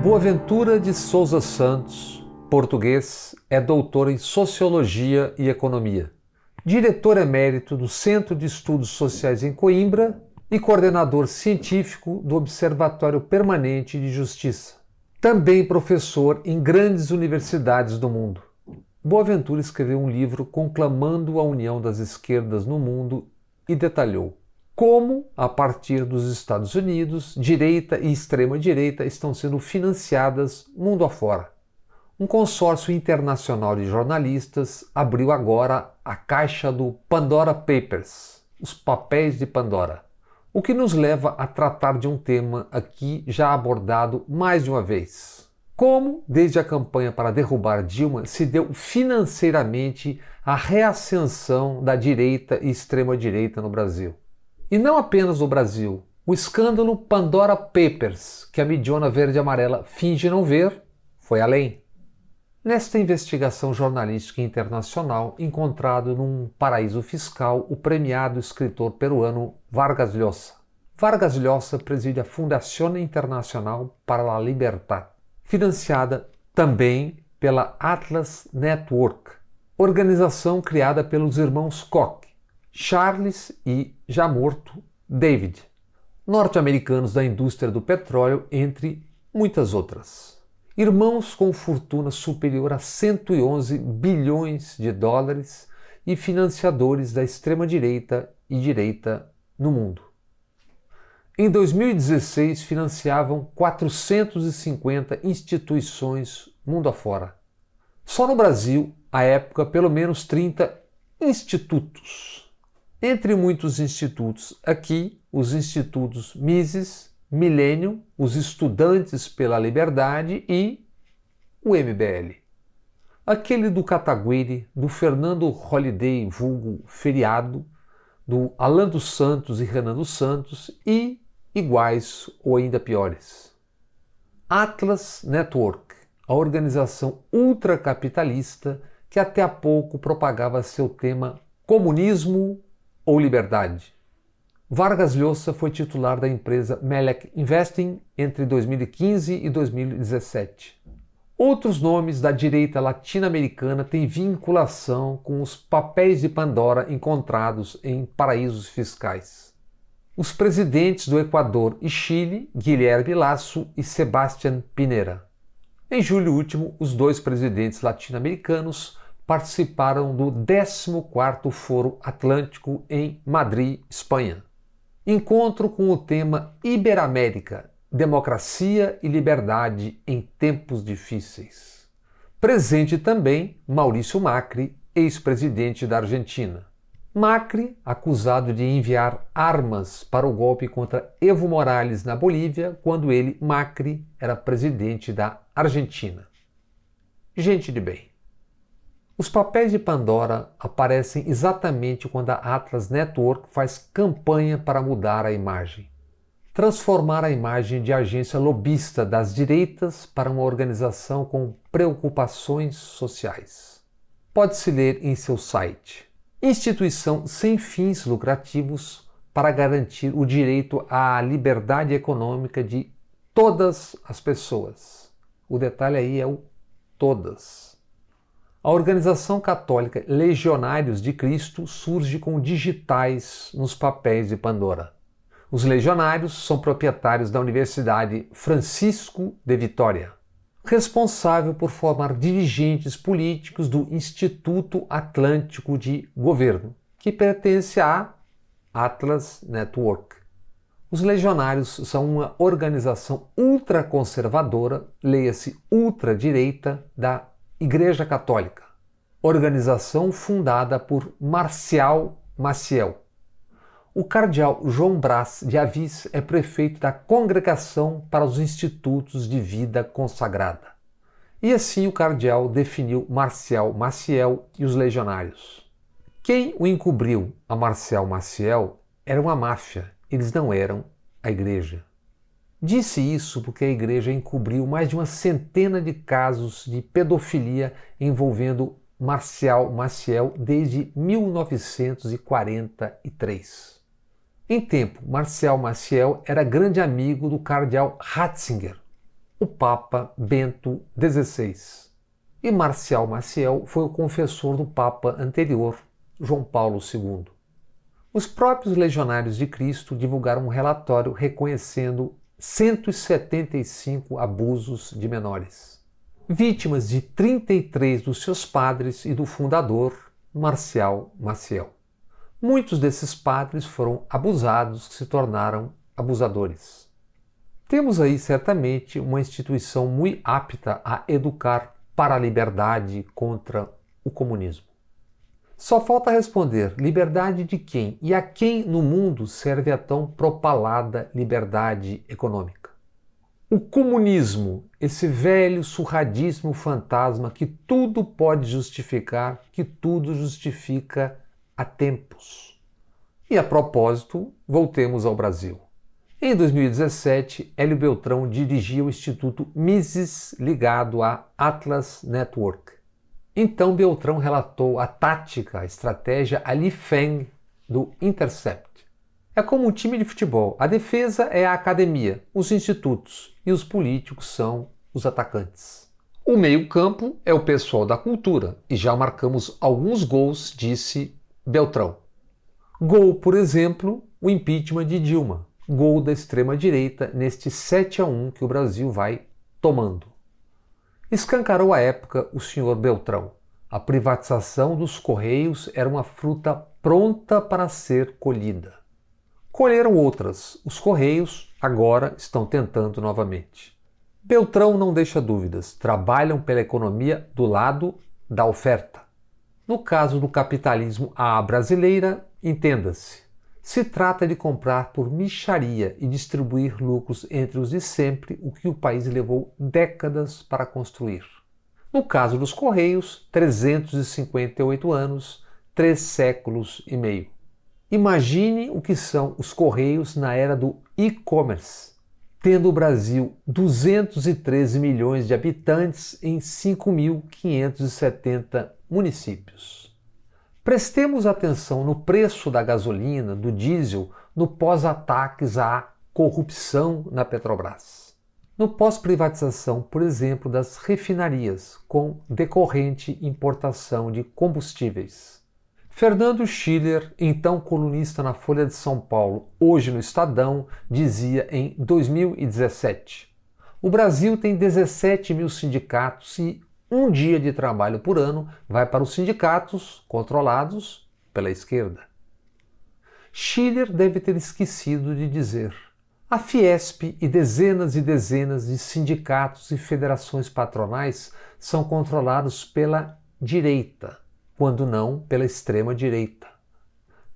Boaventura de Souza Santos, português, é doutor em Sociologia e Economia, diretor emérito do Centro de Estudos Sociais em Coimbra e coordenador científico do Observatório Permanente de Justiça. Também professor em grandes universidades do mundo. Boaventura escreveu um livro conclamando a união das esquerdas no mundo e detalhou como, a partir dos Estados Unidos, direita e extrema-direita estão sendo financiadas mundo afora. Um consórcio internacional de jornalistas abriu agora a caixa do Pandora Papers, os papéis de Pandora, o que nos leva a tratar de um tema aqui já abordado mais de uma vez. Como, desde a campanha para derrubar Dilma, se deu financeiramente a reascensão da direita e extrema-direita no Brasil. E não apenas no Brasil. O escândalo Pandora Papers, que a midiona verde e amarela finge não ver, foi além. Nesta investigação jornalística internacional, encontrado num paraíso fiscal o premiado escritor peruano Vargas Llosa. Vargas Llosa preside a Fundación Internacional para la Libertad, financiada também pela Atlas Network, organização criada pelos irmãos Koch, Charles e, já morto, David, norte-americanos da indústria do petróleo, entre muitas outras. Irmãos com fortuna superior a 111 bilhões de dólares e financiadores da extrema-direita e direita no mundo. Em 2016, financiavam 450 instituições mundo afora. Só no Brasil, à época, pelo menos 30 institutos. Entre muitos institutos, aqui, os institutos Mises, Millennium, os Estudantes pela Liberdade e o MBL. Aquele do Cataguiri, do Fernando Holliday, vulgo Feriado, do Alan dos Santos e Renan dos Santos e iguais ou ainda piores. Atlas Network, a organização ultracapitalista que até há pouco propagava seu tema comunismo ou liberdade. Vargas Llosa foi titular da empresa Melek Investing entre 2015 e 2017. Outros nomes da direita latino-americana têm vinculação com os papéis de Pandora encontrados em paraísos fiscais. Os presidentes do Equador e Chile, Guilherme Lasso e Sebastián Pinera. Em julho último, os dois presidentes latino-americanos participaram do 14º Foro Atlântico em Madrid, Espanha. Encontro com o tema Iberamérica, Democracia e Liberdade em Tempos Difíceis. Presente também Maurício Macri, ex-presidente da Argentina. Macri, acusado de enviar armas para o golpe contra Evo Morales na Bolívia, quando ele, Macri, era presidente da Argentina. Gente de bem. Os papéis de Pandora aparecem exatamente quando a Atlas Network faz campanha para mudar a imagem. Transformar a imagem de agência lobista das direitas para uma organização com preocupações sociais. Pode-se ler em seu site: instituição sem fins lucrativos para garantir o direito à liberdade econômica de todas as pessoas. O detalhe aí é o todas. A organização católica Legionários de Cristo surge com digitais nos papéis de Pandora. Os legionários são proprietários da Universidade Francisco de Vitória, responsável por formar dirigentes políticos do Instituto Atlântico de Governo, que pertence à Atlas Network. Os legionários são uma organização ultraconservadora, leia-se ultradireita, da Igreja Católica, organização fundada por Marcial Maciel. O cardeal João Brás de Avis é prefeito da Congregação para os Institutos de Vida Consagrada. E assim o cardeal definiu Marcial Maciel e os legionários. Quem o encobriu a Marcial Maciel era uma máfia, eles não eram a Igreja. Disse isso porque a Igreja encobriu mais de uma centena de casos de pedofilia envolvendo Marcial Maciel desde 1943. Em tempo, Marcial Maciel era grande amigo do cardeal Ratzinger. o Papa Bento XVI. E Marcial Maciel foi o confessor do Papa anterior, João Paulo II. Os próprios Legionários de Cristo divulgaram um relatório reconhecendo 175 abusos de menores, vítimas de 33 dos seus padres e do fundador, Marcial Maciel. Muitos desses padres foram abusados que se tornaram abusadores. Temos aí certamente uma instituição muito apta a educar para a liberdade contra o comunismo. Só falta responder: liberdade de quem e a quem no mundo serve a tão propalada liberdade econômica? O comunismo, esse velho surradíssimo fantasma que tudo pode justificar, que tudo justifica há tempos. E a propósito, voltemos ao Brasil. Em 2017, Hélio Beltrão dirigia o Instituto Mises ligado à Atlas Network. Então Beltrão relatou a tática, a estratégia Ali Feng do Intercept. É como um time de futebol. A defesa é a academia, os institutos, e os políticos são os atacantes. O meio-campo é o pessoal da cultura, e já marcamos alguns gols, disse Beltrão. Gol, por exemplo, o impeachment de Dilma. Gol da extrema-direita neste 7-1 que o Brasil vai tomando. Escancarou à época o senhor Beltrão. A privatização dos Correios era uma fruta pronta para ser colhida. Colheram outras. Os Correios agora estão tentando novamente. Beltrão não deixa dúvidas. Trabalham pela economia do lado da oferta. No caso do capitalismo à brasileira, entenda-se. Se trata de comprar por mixaria e distribuir lucros entre os de sempre, o que o país levou décadas para construir. No caso dos Correios, 358 anos, 3 séculos e meio. Imagine o que são os Correios na era do e-commerce, tendo o Brasil 213 milhões de habitantes em 5.570 municípios. Prestemos atenção no preço da gasolina, do diesel, no pós-ataques à corrupção na Petrobras. No pós-privatização, por exemplo, das refinarias, com decorrente importação de combustíveis. Fernando Schiller, então colunista na Folha de São Paulo, hoje no Estadão, dizia em 2017: o Brasil tem 17 mil sindicatos e um dia de trabalho por ano vai para os sindicatos controlados pela esquerda. Schiller deve ter esquecido de dizer: a Fiesp e dezenas de sindicatos e federações patronais são controlados pela direita, quando não pela extrema-direita.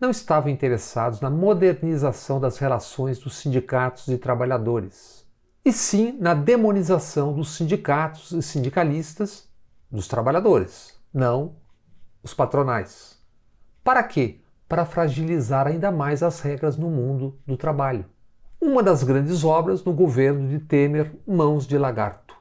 Não estavam interessados na modernização das relações dos sindicatos e trabalhadores, e sim na demonização dos sindicatos e sindicalistas dos trabalhadores, não os patronais. Para quê? Para fragilizar ainda mais as regras no mundo do trabalho. Uma das grandes obras no governo de Temer, Mãos de Lagarto.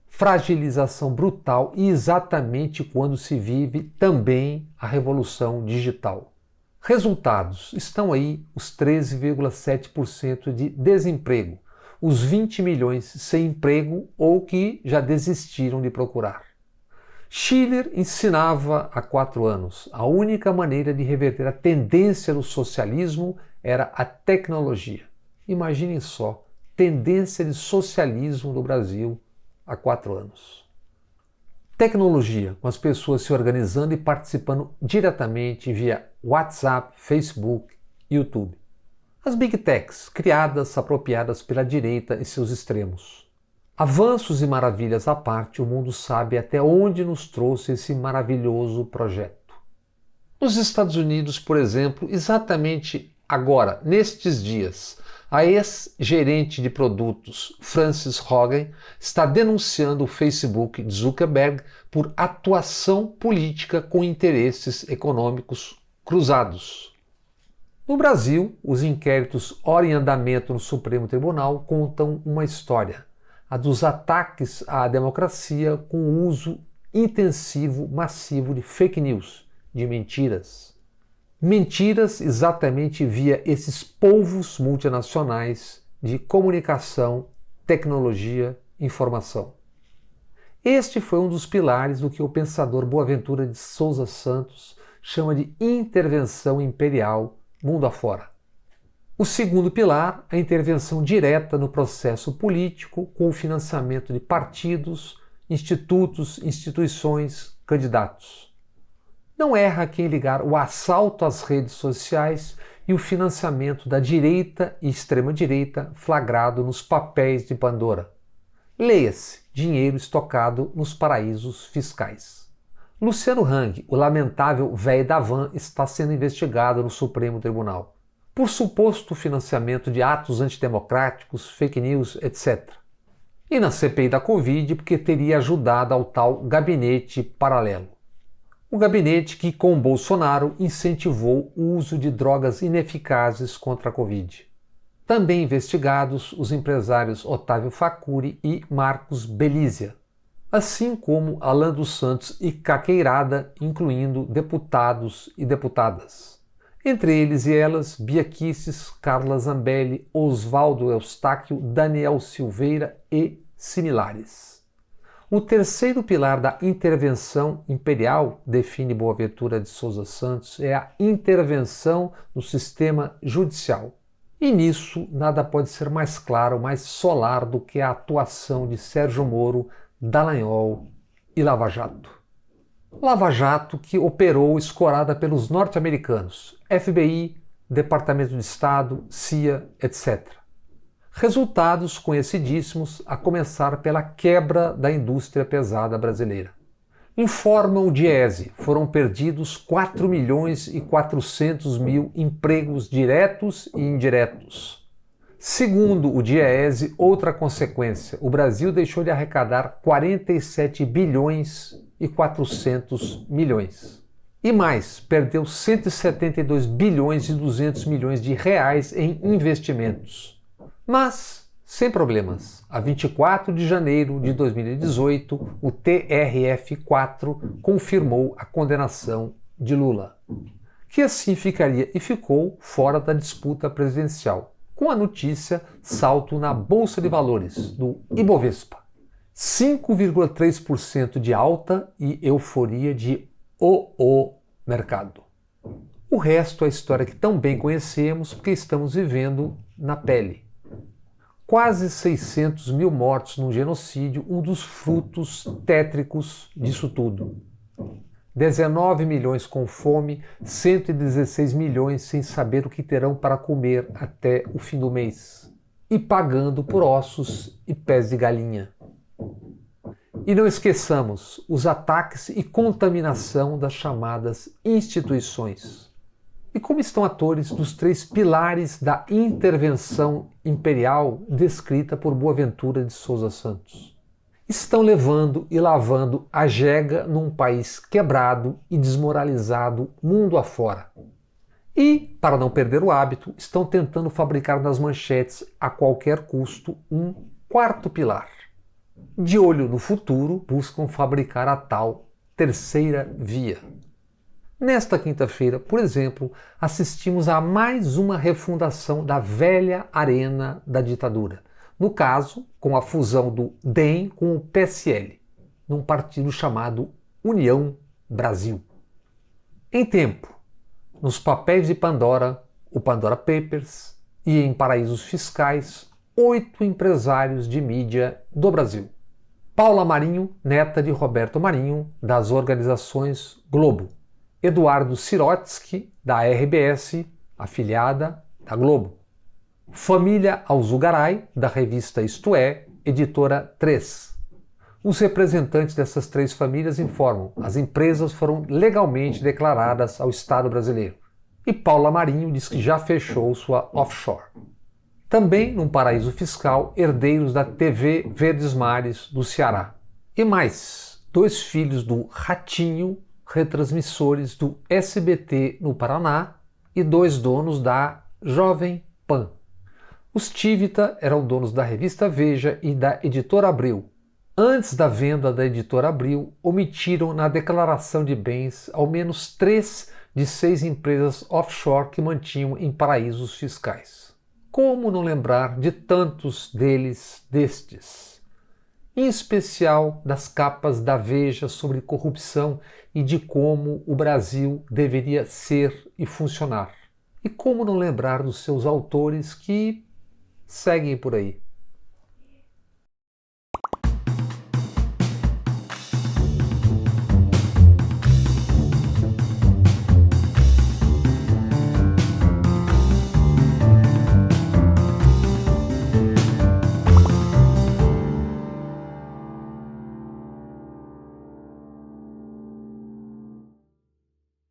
Fragilização brutal e exatamente quando se vive também a revolução digital. Resultados: estão aí os 13,7% de desemprego, os 20 milhões sem emprego ou que já desistiram de procurar. Schiller ensinava há 4 anos: a única maneira de reverter a tendência do socialismo era a tecnologia. Imaginem só, tendência de socialismo do Brasil há 4 anos. Tecnologia, com as pessoas se organizando e participando diretamente via WhatsApp, Facebook, YouTube. As Big Techs, criadas, apropriadas pela direita e seus extremos. Avanços e maravilhas à parte, o mundo sabe até onde nos trouxe esse maravilhoso projeto. Nos Estados Unidos, por exemplo, exatamente agora, nestes dias, a ex-gerente de produtos, Frances Hogan, está denunciando o Facebook de Zuckerberg por atuação política com interesses econômicos cruzados. No Brasil, os inquéritos ora em andamento no Supremo Tribunal contam uma história, a dos ataques à democracia com o uso intensivo, massivo de fake news, de mentiras. Mentiras exatamente via esses polvos multinacionais de comunicação, tecnologia informação. Este foi um dos pilares do que o pensador Boaventura de Souza Santos chama de intervenção imperial mundo afora. O segundo pilar, a intervenção direta no processo político com o financiamento de partidos, institutos, instituições, candidatos. Não erra quem ligar o assalto às redes sociais e o financiamento da direita e extrema-direita flagrado nos papéis de Pandora. Leia-se, dinheiro estocado nos paraísos fiscais. Luciano Hang, o lamentável véi da van, está sendo investigado no Supremo Tribunal por suposto financiamento de atos antidemocráticos, fake news, etc. E na CPI da Covid, porque teria ajudado ao tal gabinete paralelo. O gabinete que, com Bolsonaro, incentivou o uso de drogas ineficazes contra a Covid. Também investigados os empresários Otávio Facuri e Marcos Belízia, assim como Alan dos Santos e Caqueirada, incluindo deputados e deputadas. Entre eles e elas, Bia Kicis, Carla Zambelli, Oswaldo Eustáquio, Daniel Silveira e similares. O terceiro pilar da intervenção imperial, define Boaventura de Souza Santos, é a intervenção no sistema judicial. E nisso nada pode ser mais claro, mais solar do que a atuação de Sérgio Moro, Dallagnol e Lava Jato. Lava Jato que operou escorada pelos norte-americanos, FBI, Departamento de Estado, CIA, etc. Resultados conhecidíssimos, a começar pela quebra da indústria pesada brasileira. Informa o Diese, foram perdidos 4.400.000 empregos diretos e indiretos. Segundo o Diese, outra consequência, o Brasil deixou de arrecadar 47 bilhões e 400 milhões. E mais, perdeu 172 bilhões e 200 milhões de reais em investimentos. Mas, sem problemas, a 24 de janeiro de 2018, o TRF4 confirmou a condenação de Lula, que assim ficaria e ficou fora da disputa presidencial, com a notícia salto na Bolsa de Valores do Ibovespa. 5,3% de alta e euforia de mercado. O resto é a história que tão bem conhecemos porque estamos vivendo na pele. Quase 600 mil mortos num genocídio, um dos frutos tétricos disso tudo. 19 milhões com fome, 116 milhões sem saber o que terão para comer até o fim do mês. E pagando por ossos e pés de galinha. E não esqueçamos os ataques e contaminação das chamadas instituições. E como estão atores dos três pilares da intervenção imperial descrita por Boaventura de Souza Santos. Estão levando e lavando a jega num país quebrado e desmoralizado mundo afora. E, para não perder o hábito, estão tentando fabricar nas manchetes a qualquer custo um quarto pilar. De olho no futuro, buscam fabricar a tal terceira via. Nesta quinta-feira, por exemplo, assistimos a mais uma refundação da velha arena da ditadura. No caso, com a fusão do DEM com o PSL, num partido chamado União Brasil. Em tempo, nos papéis de Pandora, o Pandora Papers, e em paraísos fiscais, 8 empresários de mídia do Brasil. Paula Marinho, neta de Roberto Marinho, das organizações Globo. Eduardo Sirotsky, da RBS, afiliada da Globo. Família Alzugaray, da revista Isto É, editora 3. Os representantes dessas três famílias informam: as empresas foram legalmente declaradas ao Estado brasileiro. E Paula Marinho diz que já fechou sua offshore. Também num paraíso fiscal, herdeiros da TV Verdes Mares do Ceará. E mais, 2 filhos do Ratinho, retransmissores do SBT no Paraná, e 2 donos da Jovem Pan. Os Tivita eram donos da revista Veja e da editora Abril. Antes da venda da editora Abril, omitiram na declaração de bens ao menos 3 de 6 empresas offshore que mantinham em paraísos fiscais. Como não lembrar de tantos destes? em especial das capas da Veja sobre corrupção e de como o Brasil deveria ser e funcionar. E como não lembrar dos seus autores que seguem por aí?